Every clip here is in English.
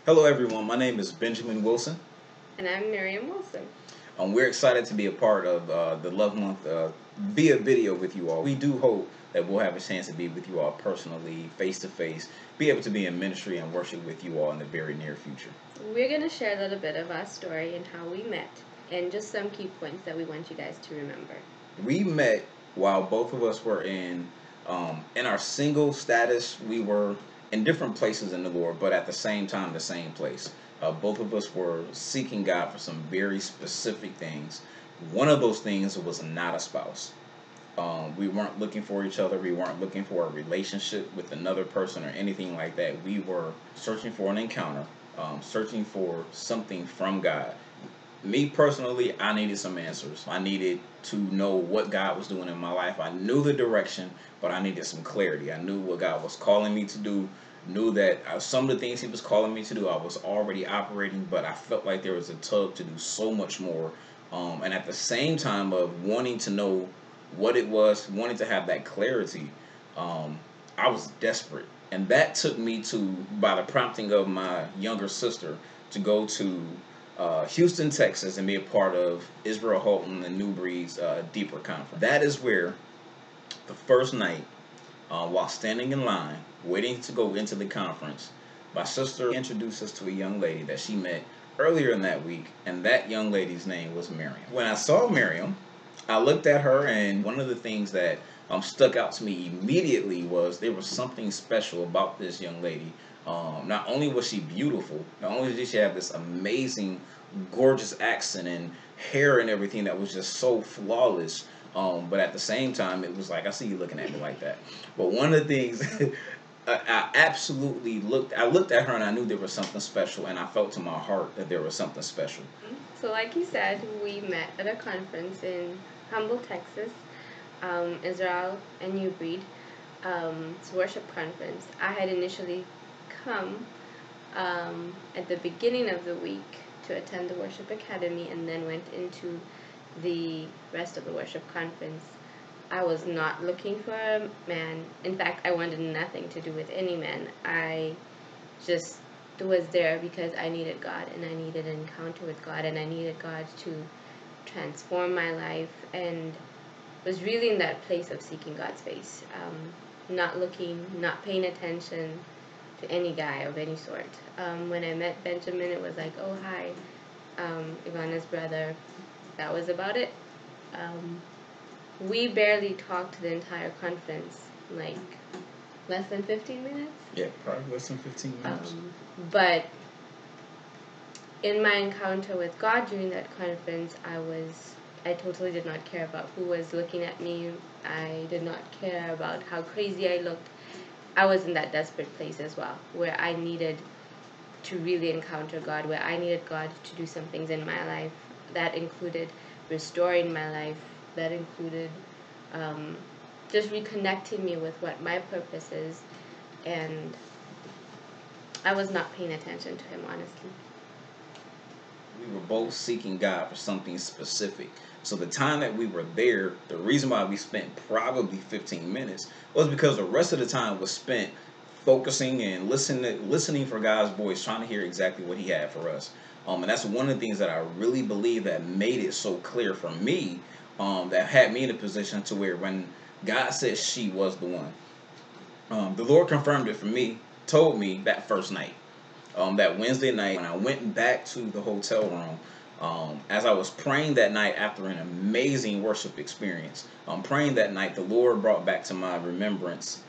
Hello everyone, my name is Benjamin Wilson. And I'm Mirriam Wilson. We're excited to be a part of the Love Month via video with you all. We do hope that we'll have a chance to be with you all personally, face to face, be able to be in ministry and worship with you all in the very near future. We're going to share a little bit of our story and how we met and just some key points that we want you guys to remember. We met while both of us were in our single status. We were in different places in the Lord, but at the same time, the same place. Both of us were seeking God for some very specific things. One of those things was not a spouse. We weren't looking for each other. We weren't looking for a relationship with another person or anything like that. We were searching for an encounter, searching for something from God. Me personally, I needed some answers. I needed to know what God was doing in my life. I knew the direction, but I needed some clarity. I knew what God was calling me to do. Knew that some of the things He was calling me to do, I was already operating, but I felt like there was a tug to do so much more. And at the same time of wanting to know what it was, wanting to have that clarity, I was desperate. And that took me to, by the prompting of my younger sister, to go to Houston, Texas, and be a part of Israel Houghton and New Breed's Deeper Conference. That is where the first night, while standing in line, waiting to go into the conference, my sister introduced us to a young lady that she met earlier in that week, and that young lady's name was Mirriam. When I saw Mirriam, I looked at her, and one of the things that stuck out to me immediately was there was something special about this young lady. Not only was she beautiful, not only did she have this amazing, gorgeous accent and hair and everything that was just so flawless, but at the same time, it was like, I see you looking at me like that. But one of the things, I absolutely looked at her and I knew there was something special, and I felt to my heart that there was something special. So like you said, we met at a conference in Humble, Texas, Israel and New Breed. It's a worship conference. I had initially come at the beginning of the week to attend the worship academy and then went into the rest of the worship conference. I was not looking for a man. In fact, I wanted nothing to do with any man. I just was there because I needed God, and I needed an encounter with God, and I needed God to transform my life, and was really in that place of seeking God's face, not looking, not paying attention to any guy of any sort. When I met Benjamin, it was like, oh, hi, Ivana's brother. That was about it. We barely talked the entire conference, like less than 15 minutes. Yeah, probably less than 15 minutes. But in my encounter with God during that conference, I totally did not care about who was looking at me. I did not care about how crazy I looked. I was in that desperate place as well, where I needed to really encounter God, where I needed God to do some things in my life. That included restoring my life. That included just reconnecting me with what my purpose is. And I was not paying attention to him, honestly. We were both seeking God for something specific. So the time that we were there, the reason why we spent probably 15 minutes was because the rest of the time was spent focusing and listening for God's voice, trying to hear exactly what He had for us. And that's one of the things that I really believe that made it so clear for me, that had me in a position to where when God said she was the one, the Lord confirmed it for me, told me that first night. That Wednesday night, when I went back to the hotel room, as I was praying that night after an amazing worship experience, praying that night, the Lord brought back to my remembrance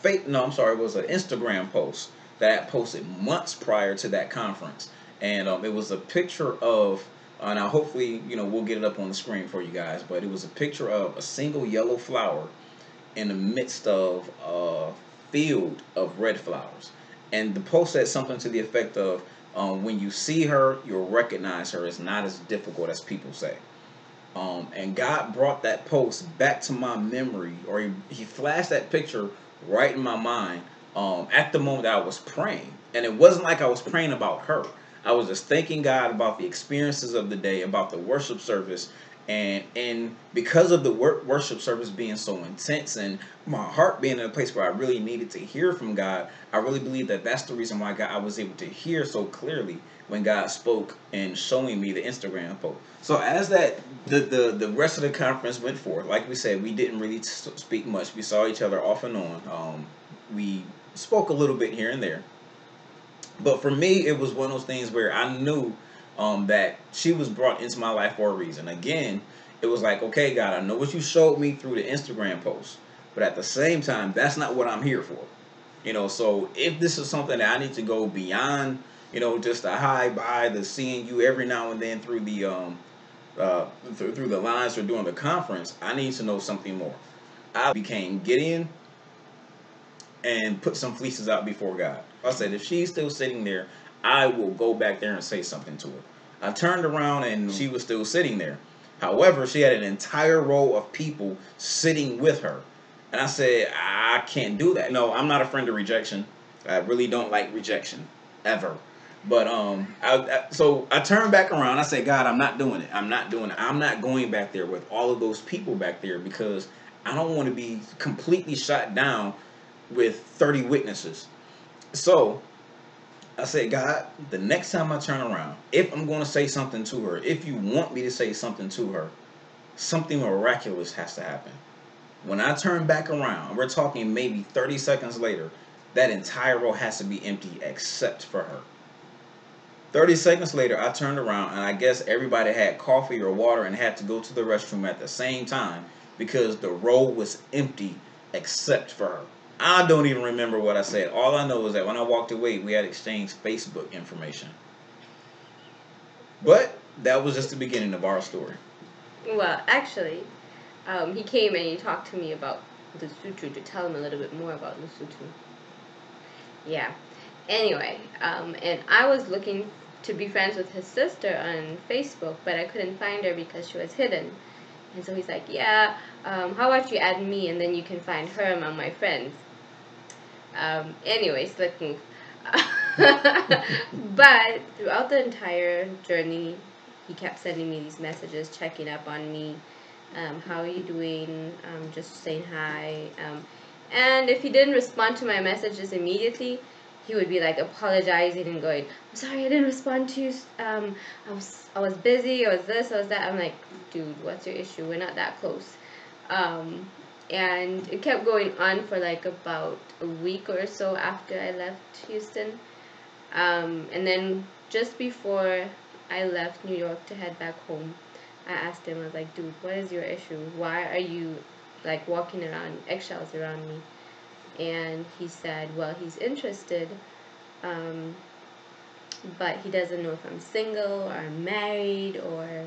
it was an Instagram post that I posted months prior to that conference, and it was a picture of, now hopefully we'll get it up on the screen for you guys, but it was a picture of a single yellow flower in the midst of a field of red flowers. And the post said something to the effect of, when you see her, you'll recognize her. It's not as difficult as people say. And God brought that post back to my memory, or he flashed that picture right in my mind at the moment that I was praying. And it wasn't like I was praying about her. I was just thanking God about the experiences of the day, about the worship service, And because of the worship service being so intense and my heart being in a place where I really needed to hear from God, I really believe that that's the reason why I was able to hear so clearly when God spoke and showing me the Instagram post. So as the rest of the conference went forth, like we said, we didn't really speak much. We saw each other off and on. We spoke a little bit here and there, but for me, it was one of those things where I knew that she was brought into my life for a reason. Again, it was like, okay, God, I know what you showed me through the Instagram post, but at the same time, that's not what I'm here for. So if this is something that I need to go beyond, just a hi bye, the seeing you every now and then through the through the lines or during the conference, I need to know something more. I became Gideon and put some fleeces out before God. I said, if she's still sitting there, I will go back there and say something to her. I turned around and she was still sitting there. However, she had an entire row of people sitting with her. And I said, I can't do that. No, I'm not a friend of rejection. I really don't like rejection, ever. But so I turned back around. I said, God, I'm not doing it. I'm not doing it. I'm not going back there with all of those people back there because I don't want to be completely shot down with 30 witnesses. So I said, God, the next time I turn around, if I'm going to say something to her, if you want me to say something to her, something miraculous has to happen. When I turn back around, we're talking maybe 30 seconds later, that entire row has to be empty except for her. 30 seconds later, I turned around and I guess everybody had coffee or water and had to go to the restroom at the same time because the row was empty except for her. I don't even remember what I said. All I know is that when I walked away, we had exchanged Facebook information. But that was just the beginning of our story. Well, actually, he came and he talked to me about Lesotho to tell him a little bit more about Lesotho. Yeah. Anyway, and I was looking to be friends with his sister on Facebook, but I couldn't find her because she was hidden. And so he's like, yeah, how about you add me and then you can find her among my friends. Anyway, slick move. But throughout the entire journey, he kept sending me these messages, checking up on me. How are you doing? Just saying hi. And if he didn't respond to my messages immediately, he would be like apologizing and going, I'm sorry I didn't respond to you. I was busy, I was this, I was that. I'm like, dude, what's your issue? We're not that close. And it kept going on for like about a week or so after I left Houston. And then just before I left New York to head back home, I asked him, I was like, dude, what is your issue? Why are you like walking around eggshells around me? And he said, well, he's interested, but he doesn't know if I'm single or I'm married or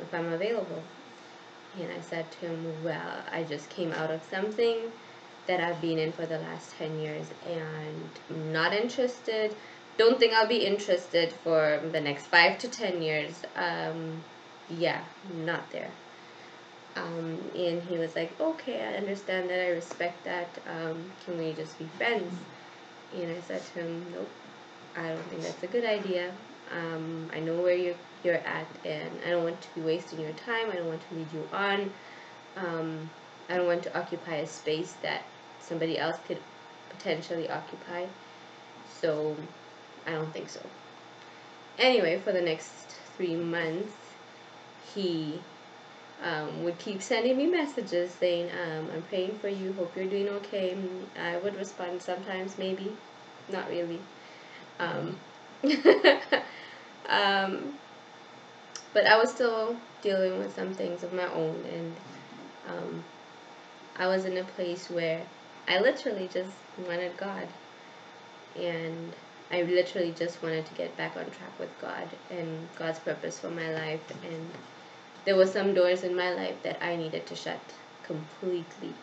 if I'm available. And I said to him, well, I just came out of something that I've been in for the last 10 years and I'm not interested. Don't think I'll be interested for the next 5 to 10 years. Yeah, not there. And he was like, okay, I understand that, I respect that, can we just be friends? And I said to him, nope, I don't think that's a good idea. I know where you're at, and I don't want to be wasting your time. I don't want to lead you on. I don't want to occupy a space that somebody else could potentially occupy. So I don't think so. Anyway, for the next 3 months, he would keep sending me messages saying, I'm praying for you, hope you're doing okay. I would respond sometimes, maybe, not really. But I was still dealing with some things of my own, and I was in a place where I literally just wanted God, and I literally just wanted to get back on track with God and God's purpose for my life, and there were some doors in my life that I needed to shut completely.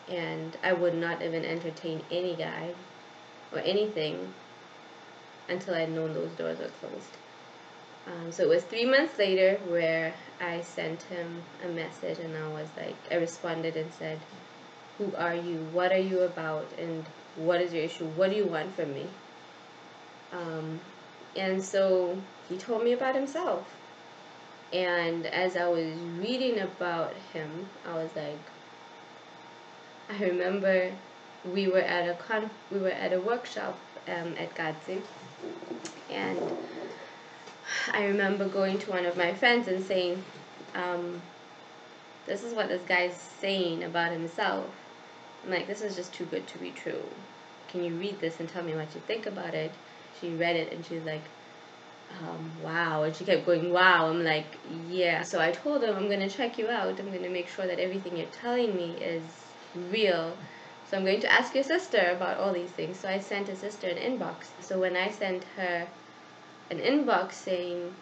And I would not even entertain any guy or anything until I'd known those doors were closed. So it was 3 months later where I sent him a message, and I was like, I responded and said, who are you? What are you about? And what is your issue? What do you want from me? And so he told me about himself. And as I was reading about him, I was like, I remember we were at a workshop at Gazi, and I remember going to one of my friends and saying, "This is what this guy's saying about himself." I'm like, "This is just too good to be true. Can you read this and tell me what you think about it?" She read it and she's like, wow. And she kept going, wow. I'm like, yeah. So I told him, I'm going to check you out. I'm going to make sure that everything you're telling me is real. So I'm going to ask your sister about all these things. So I sent his sister an inbox. So when I sent her an inbox saying,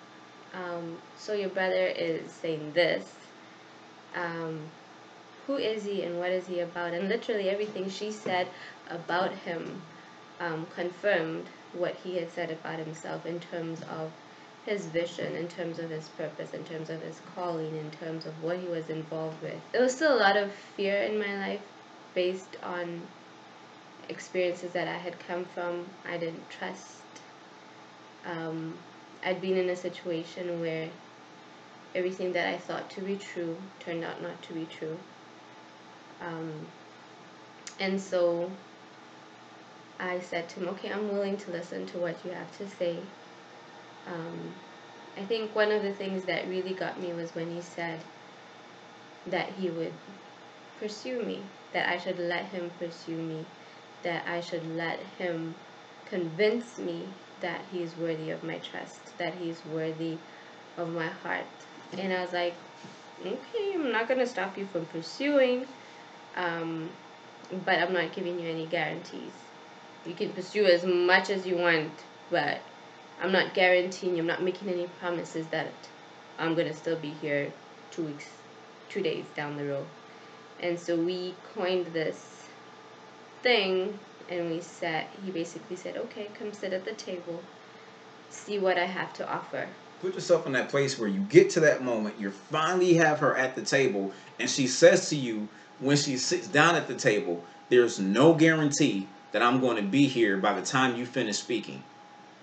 so your brother is saying this, who is he and what is he about? And literally everything she said about him confirmed what he had said about himself in terms of his vision, in terms of his purpose, in terms of his calling, in terms of what he was involved with. There was still a lot of fear in my life based on experiences that I had come from. I didn't trust. I'd been in a situation where everything that I thought to be true turned out not to be true. And so I said to him, okay, I'm willing to listen to what you have to say. I think one of the things that really got me was when he said that he would pursue me, that I should let him pursue me, that I should let him convince me that he is worthy of my trust, that he is worthy of my heart. And I was like, okay, I'm not going to stop you from pursuing, but I'm not giving you any guarantees. You can pursue as much as you want, but I'm not guaranteeing you, I'm not making any promises that I'm going to still be here 2 days down the road. And so we coined this thing, and he basically said, okay, come sit at the table, see what I have to offer. Put yourself in that place where you get to that moment, you finally have her at the table, and she says to you, when she sits down at the table, there's no guarantee that I'm going to be here by the time you finish speaking.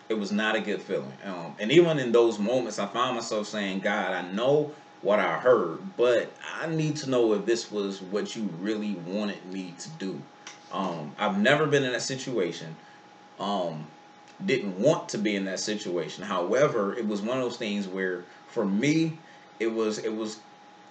It was not a good feeling. And even in those moments, I found myself saying, God, I know what I heard, but I need to know if this was what you really wanted me to do. I've never been in that situation. Didn't want to be in that situation. However, it was one of those things where, for me, it was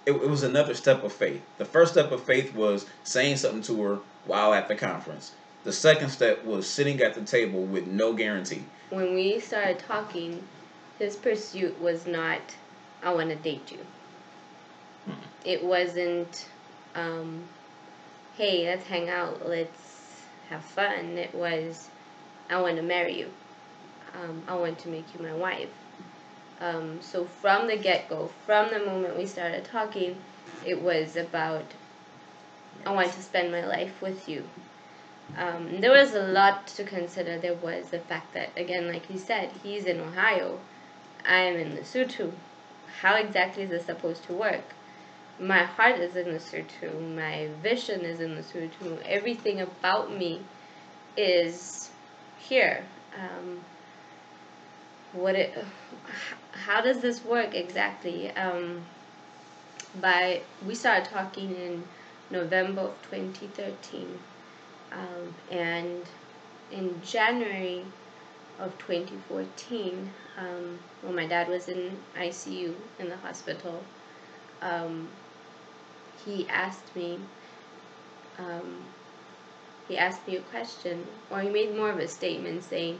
another step of faith. The first step of faith was saying something to her while at the conference. The second step was sitting at the table with no guarantee. When we started talking, his pursuit was not, I want to date you. It wasn't, hey, let's hang out, let's have fun. It was, I want to marry you. I want to make you my wife. So from the get-go, from the moment we started talking, it was about, I want to spend my life with you. There was a lot to consider. There was the fact that, again, like you said, he's in Ohio, I am in Lesotho. How exactly is this supposed to work? My heart is in Lesotho. My vision is in Lesotho. Everything about me is here. How does this work exactly? We started talking in November of 2013, and in January of 2014, when my dad was in ICU in the hospital, he asked me a question, or he made more of a statement saying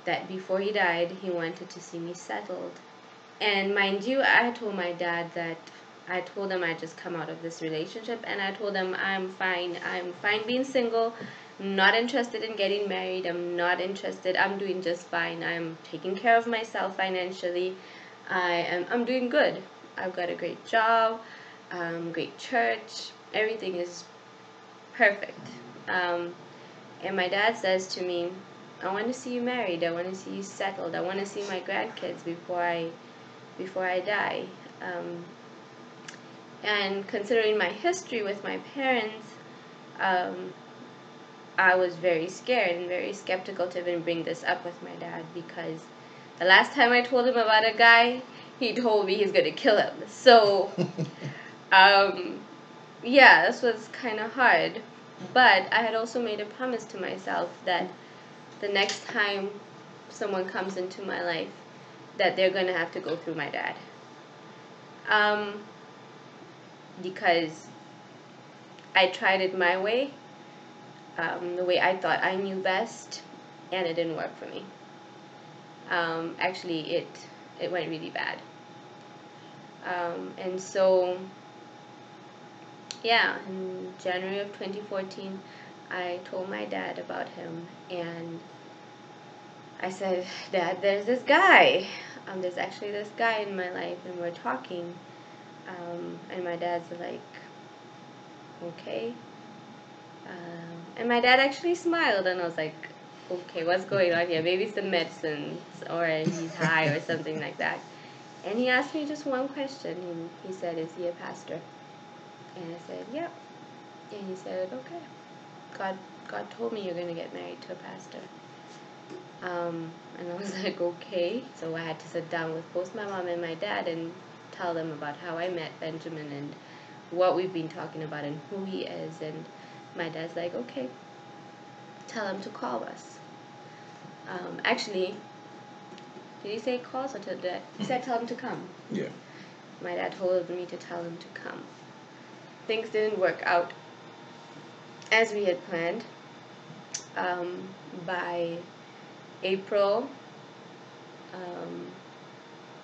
that before he died, he wanted to see me settled. And mind you, I told my dad that I told him I just come out of this relationship, and I told him I'm fine being single, not interested in getting married, I'm doing just fine, I'm taking care of myself financially, I'm doing good, I've got a great job, great church, everything is perfect. And my dad says to me, I want to see you married, I want to see you settled, I want to see my grandkids before I die. And considering my history with my parents, I was very scared and very skeptical to even bring this up with my dad, because The last time I told him about a guy, he told me he's gonna kill him. So, yeah, this was kind of hard. But I had also made a promise to myself that the next time someone comes into my life, that they're gonna have to go through my dad. Because I tried it my way, the way I thought I knew best, and it didn't work for me. Actually, it went really bad. And so, yeah, in January of 2014, I told my dad about him, and I said, Dad, there's this guy. There's actually this guy in my life, and we're talking. And my dad's like, okay. And my dad actually smiled, and I was like, okay, what's going on here? Maybe it's the medicines, or he's high, or something like that. And he asked me just one question, and he said, is he a pastor? And I said, yep. And he said, okay. God told me you're going to get married to a pastor. And I was like, okay. So I had to sit down with both my mom and my dad and tell them about how I met Benjamin and what we've been talking about and who he is. And my dad's like, okay, tell him to call us. Actually, did he say calls or did he said tell him to come? Yeah. My dad told me to tell him to come. Things didn't work out as we had planned. By April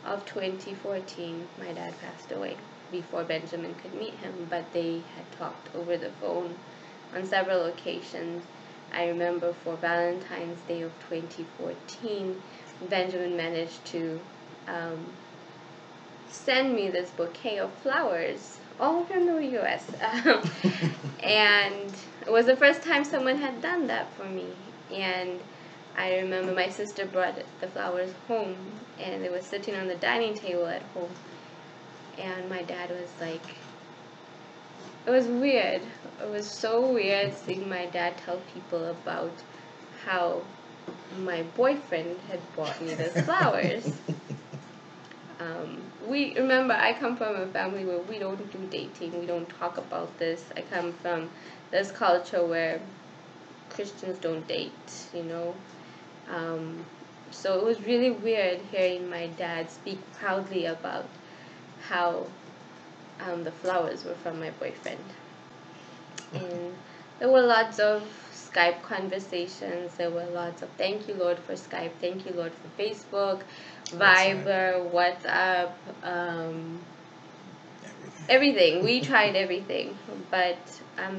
of 2014, my dad passed away before Benjamin could meet him, but they had talked over the phone on several occasions. I remember for Valentine's Day of 2014, Benjamin managed to send me this bouquet of flowers, all from the U.S. And it was the first time someone had done that for me. And I remember my sister brought the flowers home, and they were sitting on the dining table at home. And my dad was like, it was weird. It was so weird seeing my dad tell people about how my boyfriend had bought me those flowers. We remember, I come from a family where we don't do dating. We don't talk about this. I come from this culture where Christians don't date, you know. So it was really weird hearing my dad speak proudly about how the flowers were from my boyfriend. And there were lots of Skype conversations. There were lots of thank you, Lord, for Skype. Thank you, Lord, for Facebook, Viber, WhatsApp, everything. We tried everything. But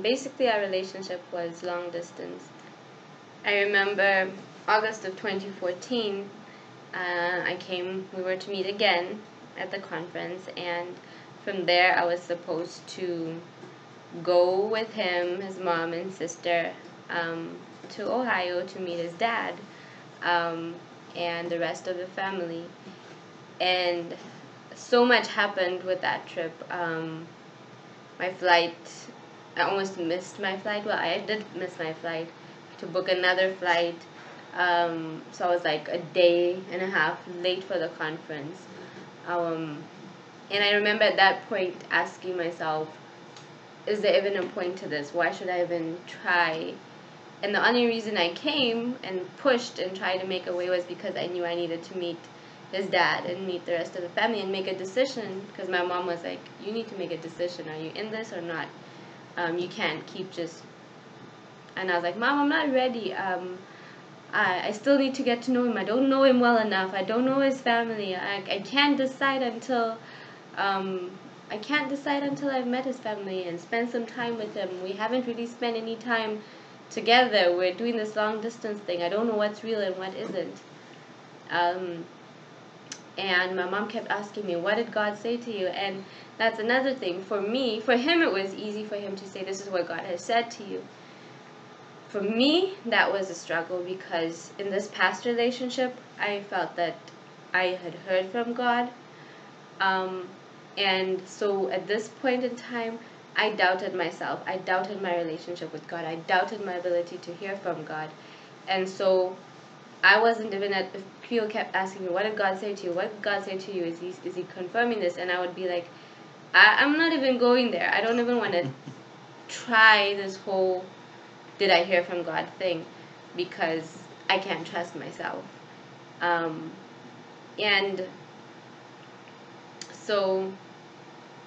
basically our relationship was long distance. I remember August of 2014, we were to meet again at the conference, and from there I was supposed to go with him, his mom and sister, to Ohio to meet his dad, and the rest of the family. And so much happened with that trip. My flight, I almost missed my flight. Well, I did miss my flight. To book another flight. So I was like a day and a half late for the conference. And I remember at that point asking myself, is there even a point to this? Why should I even try? And the only reason I came and pushed and tried to make a way was because I knew I needed to meet his dad and meet the rest of the family and make a decision, because my mom was like, you need to make a decision. Are you in this or not? You can't keep just... And I was like, Mom, I'm not ready. I still need to get to know him. I don't know him well enough. I don't know his family. I can't decide until I've met his family and spent some time with him. We haven't really spent any time together. We're doing this long distance thing. I don't know what's real and what isn't. And my mom kept asking me, what did God say to you? And that's another thing. For him, it was easy for him to say, this is what God has said to you. For me, that was a struggle, because in this past relationship, I felt that I had heard from God. And so at this point in time, I doubted myself. I doubted my relationship with God. I doubted my ability to hear from God. And so I wasn't even at. Cleo kept asking me, "What did God say to you? What did God say to you? Is he confirming this?" And I would be like, I'm not even going there. I don't even want to try this whole "did I hear from God" thing, because I can't trust myself. And so,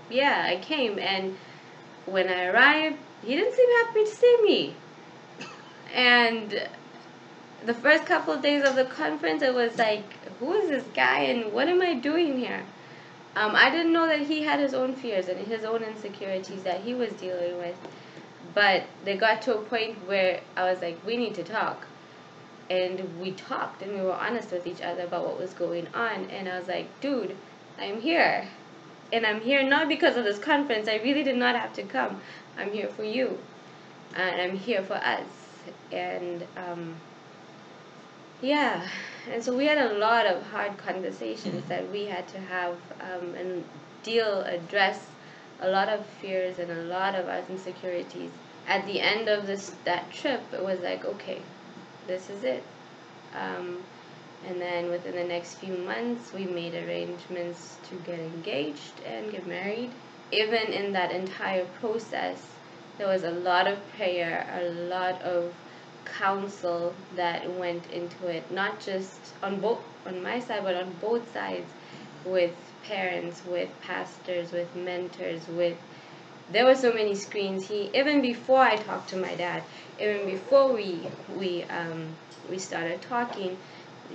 yeah, I came, and when I arrived, he didn't seem happy to see me. And the first couple of days of the conference, it was like, who is this guy and what am I doing here? I didn't know that he had his own fears and his own insecurities that he was dealing with. But they got to a point where I was like, we need to talk. And we talked and we were honest with each other about what was going on. And I was like, dude, I'm here. And I'm here not because of this conference. I really did not have to come. I'm here for you. And I'm here for us. And yeah, and so we had a lot of hard conversations that we had to have, and address a lot of fears and a lot of our insecurities. At the end of that trip, it was like, okay, this is it. And then within the next few months, we made arrangements to get engaged and get married. Even in that entire process, there was a lot of prayer, a lot of counsel that went into it, not just on my side, but on both sides, with parents, with pastors, with mentors, there were so many screens. Even before I talked to my dad, even before we started talking,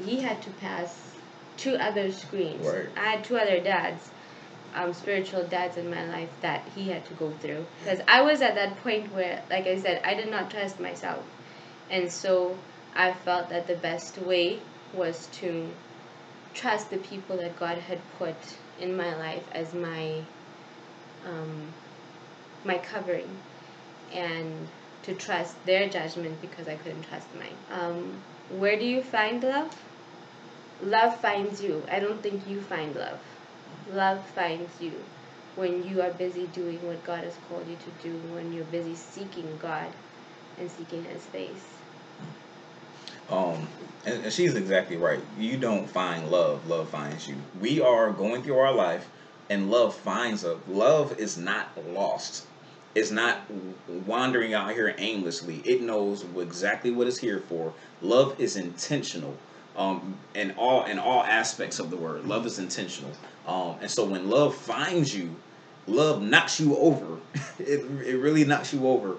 he had to pass 2 other screens. Right. I had 2 other dads, spiritual dads in my life that he had to go through, because I was at that point where, like I said, I did not trust myself. And so I felt that the best way was to trust the people that God had put in my life as my covering, and to trust their judgment because I couldn't trust mine. Where do you find love? Love finds you. I don't think you find love. Love finds you when you are busy doing what God has called you to do, when you're busy seeking God and seeking His face. And she's exactly right. You don't find love, love finds you. We are going through our life, and love finds us. Love is not lost. It's not wandering out here aimlessly. It knows exactly what it's here for. Love is intentional. In all aspects of the word, love is intentional. And so when love finds you, love knocks you over. it really knocks you over,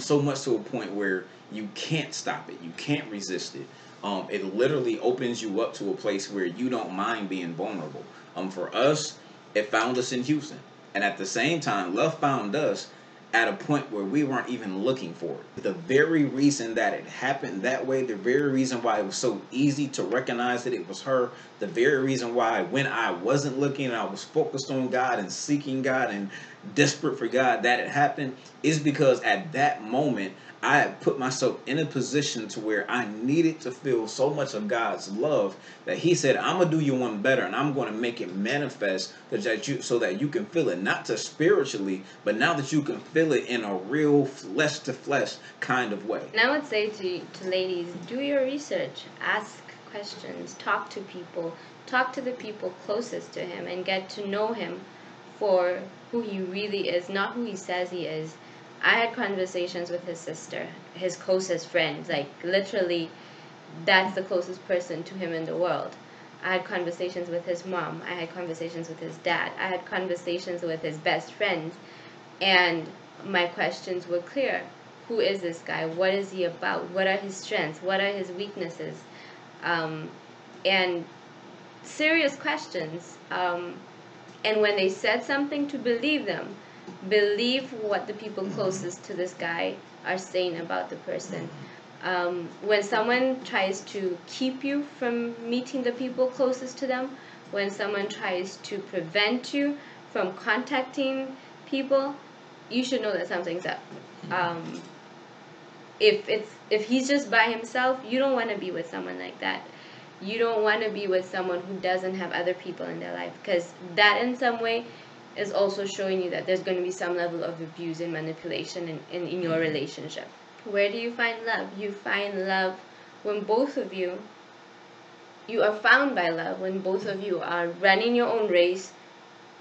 so much to a point where you can't stop it. You can't resist it. It literally opens you up to a place where you don't mind being vulnerable. For us, it found us in Houston. And at the same time, love found us at a point where we weren't even looking for it. The very reason that it happened that way, the very reason why it was so easy to recognize that it was her, the very reason why when I wasn't looking and I was focused on God and seeking God and desperate for God, that it happened, is because at that moment I had put myself in a position to where I needed to feel so much of God's love that He said, I'm going to do you one better, and I'm going to make it manifest so that you can feel it, not just spiritually, but now that you can feel it in a real flesh to flesh kind of way. And I would say to ladies, do your research, ask questions, talk to people, talk to the people closest to Him, and get to know Him for who He really is, not who He says He is. I had conversations with his sister, his closest friend, like literally that's the closest person to him in the world. I had conversations with his mom. I had conversations with his dad. I had conversations with his best friends. And my questions were clear. Who is this guy? What is he about? What are his strengths? What are his weaknesses? And serious questions. And when they said something, to believe them. Believe what the people closest to this guy are saying about the person. When someone tries to keep you from meeting the people closest to them, when someone tries to prevent you from contacting people, you should know that something's up. If he's just by himself, you don't want to be with someone like that. You don't want to be with someone who doesn't have other people in their life, because that in some way is also showing you that there's going to be some level of abuse and manipulation in your relationship. Where do you find love? You find love when both of you you are found by love when both of you are running your own race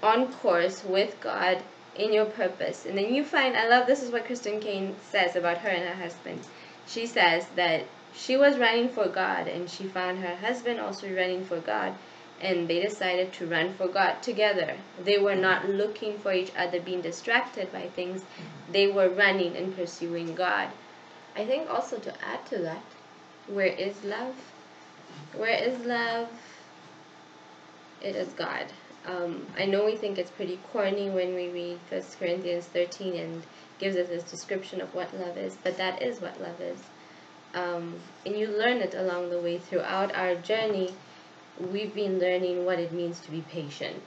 on course with God in your purpose. And then you find, I love, this is what Kristen Kane says about her and her husband. She says that she was running for God and she found her husband also running for God, and they decided to run for God together. They were not looking for each other, being distracted by things. They were running and pursuing God. I think also to add to that, where is love? Where is love? It is God. I know we think it's pretty corny when we read 1 Corinthians 13 and gives us this description of what love is, but that is what love is. And you learn it along the way. Throughout our journey, we've been learning what it means to be patient,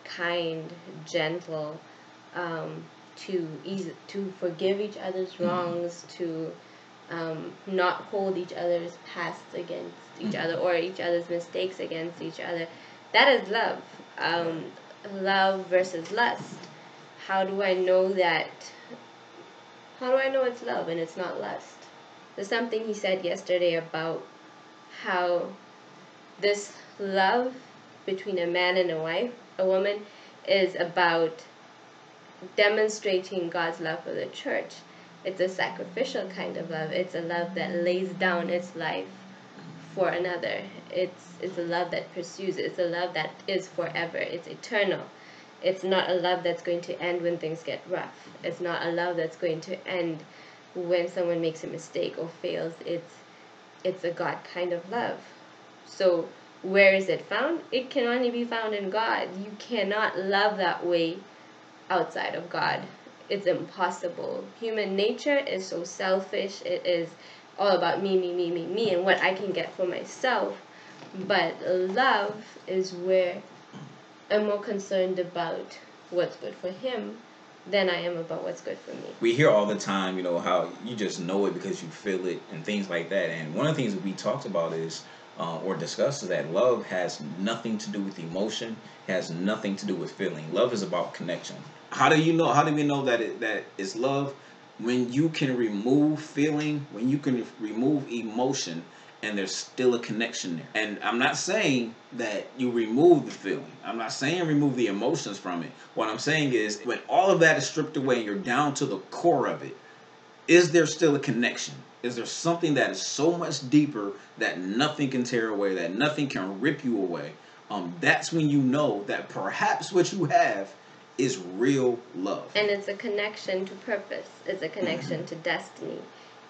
kind, gentle, to forgive each other's wrongs, to not hold each other's past against each other or each other's mistakes against each other. That is love. Love versus lust. How do I know that? How do I know it's love and it's not lust? There's something he said yesterday about how this love between a man and a woman, is about demonstrating God's love for the church. It's a sacrificial kind of love. It's a love that lays down its life for another. It's a love that pursues. It's a love that is forever. It's eternal. It's not a love that's going to end when things get rough. It's not a love that's going to end when someone makes a mistake or fails. It's a God kind of love. So where is it found? It can only be found in God. You cannot love that way outside of God. It's impossible. Human nature is so selfish. It is all about me, me, me, me, me, and what I can get for myself. But love is where I'm more concerned about what's good for him than I am about what's good for me. We hear all the time, how you just know it because you feel it and things like that. And one of the things that we talked about is, or discussed, is that love has nothing to do with emotion, has nothing to do with feeling. Love is about connection. How do you know? How do we know that it's love? When you can remove feeling, when you can remove emotion, and there's still a connection there. And I'm not saying that you remove the feeling. I'm not saying remove the emotions from it. What I'm saying is, when all of that is stripped away and you're down to the core of it, is there still a connection? Is there something that is so much deeper that nothing can tear away, that nothing can rip you away? That's when you know that perhaps what you have is real love. And it's a connection to purpose. It's a connection to destiny.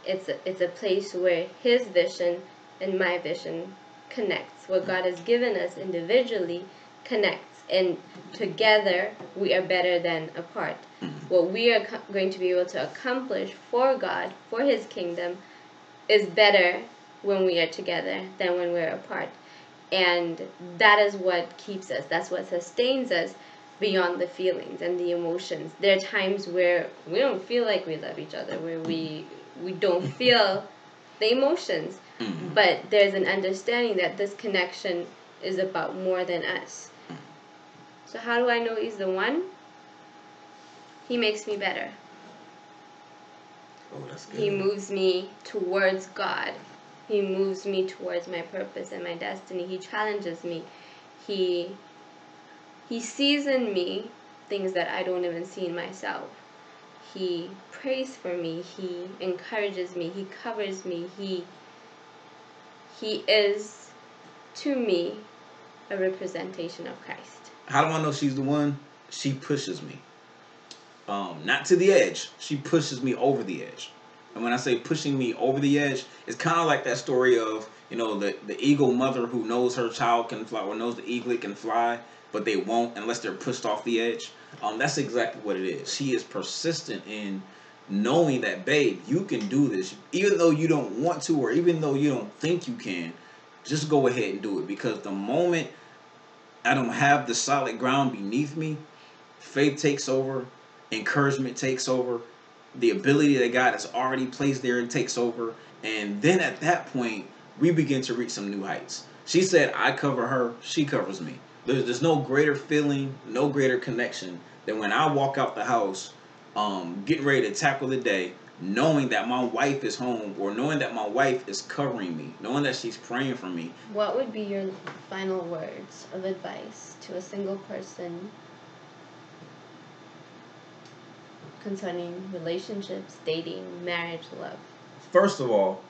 It's a place where his vision and my vision connects. What God has given us individually connects, and together we are better than apart. What we are going to be able to accomplish for God, for his kingdom, is better when we are together than when we're apart. And that is what keeps us. That's what sustains us beyond the feelings and the emotions. There are times where we don't feel like we love each other, where we don't feel the emotions. But there's an understanding that this connection is about more than us. So how do I know he's the one? He makes me better. Oh, that's good. He moves me towards God. He moves me towards my purpose and my destiny. He challenges me. He sees in me things that I don't even see in myself. He prays for me. He encourages me. He covers me. He is, to me, a representation of Christ. How do I know she's the one? She pushes me. Not to the edge. She pushes me over the edge. And when I say pushing me over the edge, it's kind of like that story of, the eagle mother who knows her child can fly, or knows the eaglet can fly, but they won't unless they're pushed off the edge. That's exactly what it is. She is persistent in knowing that, babe, you can do this. Even though you don't want to, or even though you don't think you can, just go ahead and do it. Because the moment I don't have the solid ground beneath me, faith takes over, encouragement takes over, the ability that God has already placed there takes over, and then at that point, we begin to reach some new heights. She said, I cover her, she covers me. There's no greater feeling, no greater connection than when I walk out the house, getting ready to tackle the day. knowing that my wife is home, or knowing that my wife is covering me, knowing that she's praying for me. What would be your final words of advice to a single person concerning relationships, dating, marriage, love? First of all,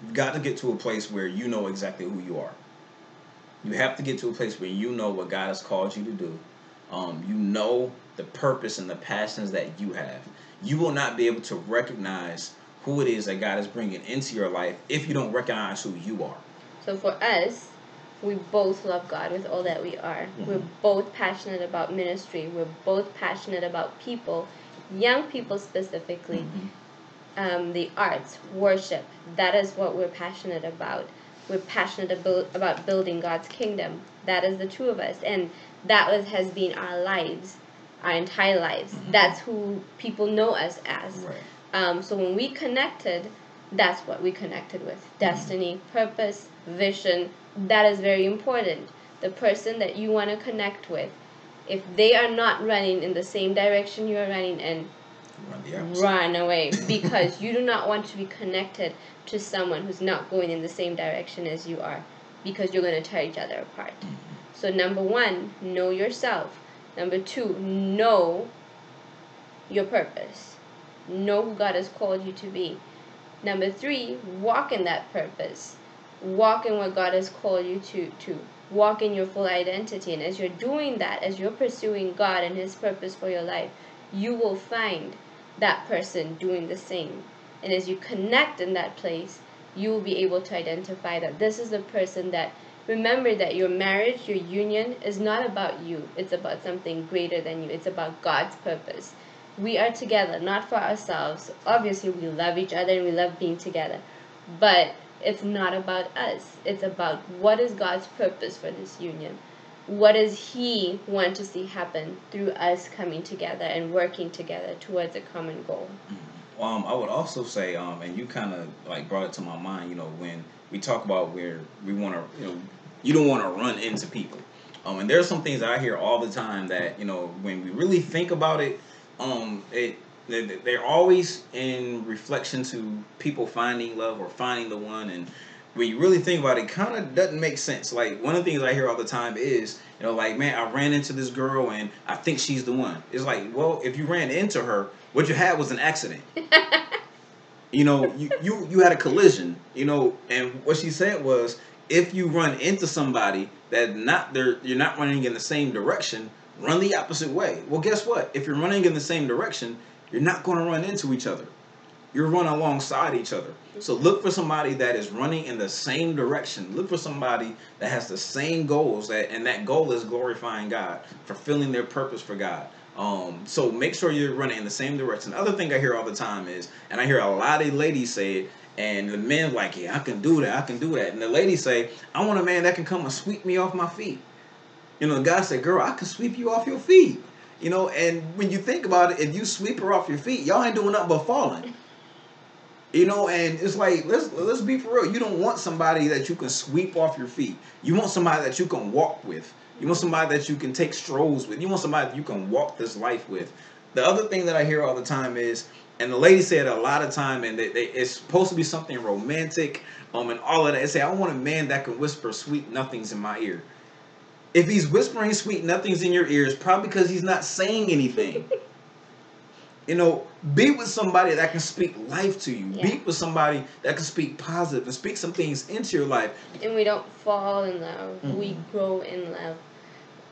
you've got to get to a place where you know exactly who you are. You have to get to a place where you know what God has called you to do. You know the purpose and the passions that you have. You will not be able to recognize who it is that God is bringing into your life if you don't recognize who you are. So for us, we both love God with all that we are. We're both passionate about ministry. We're both passionate about people, young people specifically. The arts, worship. That is what we're passionate about. We're passionate about building God's kingdom. That is the two of us. And that has been our lives, our entire lives. That's who people know us as. Right. So when we connected, that's what we connected with. Destiny, purpose, vision. That is very important. The person that you want to connect with, if they are not running in the same direction you are running in, run away, because you do not want to be connected to someone who's not going in the same direction as you are, because you're going to tear each other apart. So number one, know yourself. Number two, know your purpose. Know who God has called you to be. Number three, walk in that purpose. Walk in what God has called you to. Walk in your full identity. And as you're doing that, as you're pursuing God and His purpose for your life, you will find that person doing the same. And as you connect in that place, you will be able to identify that this is the person that, remember that your marriage, your union is not about you. It's about something greater than you. It's about God's purpose. We are together, not for ourselves. Obviously, we love each other and we love being together. But it's not about us. It's about what is God's purpose for this union. What does He want to see happen through us coming together and working together towards a common goal? I would also say, and you kind of like brought it to my mind, when we talk about where we want to, you don't want to run into people. And there's some things that I hear all the time that, when we really think about it, they're always in reflection to people finding love or finding the one. And when you really think about it, kind of doesn't make sense. Like, one of the things I hear all the time is, like, man, I ran into this girl and I think she's the one. It's like, well, if you ran into her, what you had was an accident. You had a collision, and what she said was, if you run into somebody that you're not running in the same direction, run the opposite way. Well, guess what? If you're running in the same direction, you're not going to run into each other. You're running alongside each other. So look for somebody that is running in the same direction. Look for somebody that has the same goals, and that goal is glorifying God, fulfilling their purpose for God. So make sure you're running in the same direction. Other thing I hear all the time is, and I hear a lot of ladies say it, and the men like, yeah, I can do that, I can do that. And the ladies say, I want a man that can come and sweep me off my feet. The guy said, girl, I can sweep you off your feet. And when you think about it, if you sweep her off your feet, y'all ain't doing nothing but falling. And it's like, let's be for real. You don't want somebody that you can sweep off your feet. You want somebody that you can walk with. You want somebody that you can take strolls with. You want somebody that you can walk this life with. The other thing that I hear all the time is, and the ladies say it a lot of time, and it's supposed to be something romantic, and all of that. They say, I want a man that can whisper sweet nothings in my ear. If he's whispering sweet nothings in your ear, it's probably because he's not saying anything. Be with somebody that can speak life to you. Yeah. Be with somebody that can speak positive and speak some things into your life. And we don't fall in love. Mm-hmm. We grow in love,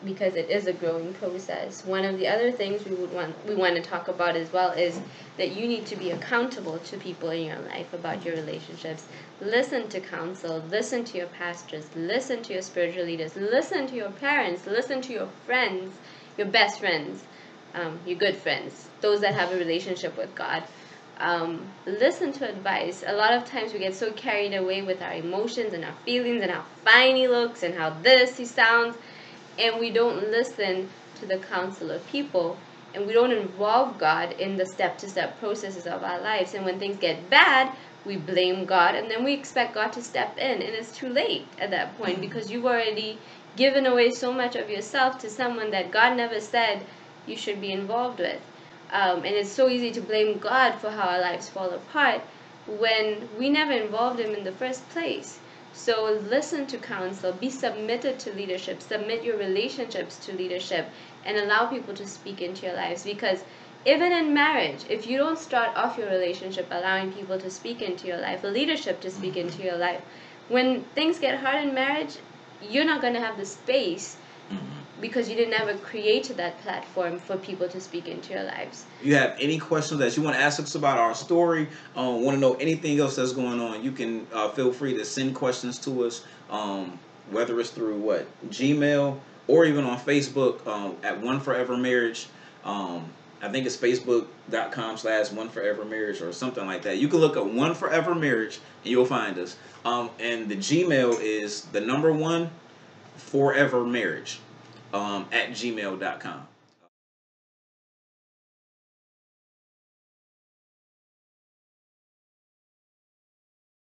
because it is a growing process. One of the other things we want to talk about as well is that you need to be accountable to people in your life about your relationships. Listen to counsel. Listen to your pastors. Listen to your spiritual leaders. Listen to your parents. Listen to your friends, your best friends. Your good friends, those that have a relationship with God. Listen to advice. A lot of times we get so carried away with our emotions and our feelings and how fine he looks and how he sounds, and we don't listen to the counsel of people, and we don't involve God in the step-to-step processes of our lives. And when things get bad, we blame God, and then we expect God to step in, and it's too late at that point, because you've already given away so much of yourself to someone that God never said you should be involved with. And it's so easy to blame God for how our lives fall apart when we never involved Him in the first place. So listen to counsel, be submitted to leadership, submit your relationships to leadership, and allow people to speak into your lives. Because even in marriage, if you don't start off your relationship allowing people to speak into your life, or leadership to speak into your life, when things get hard in marriage, you're not going to have the space because you didn't ever create that platform for people to speak into your lives. If you have any questions that you want to ask us about our story, want to know anything else that's going on, you can feel free to send questions to us, whether it's through Gmail or even on Facebook at One Forever Marriage. I think it's facebook.com/One Forever Marriage or something like that. You can look at One Forever Marriage and you'll find us. And the Gmail is the number 1 Forever Marriage at gmail.com.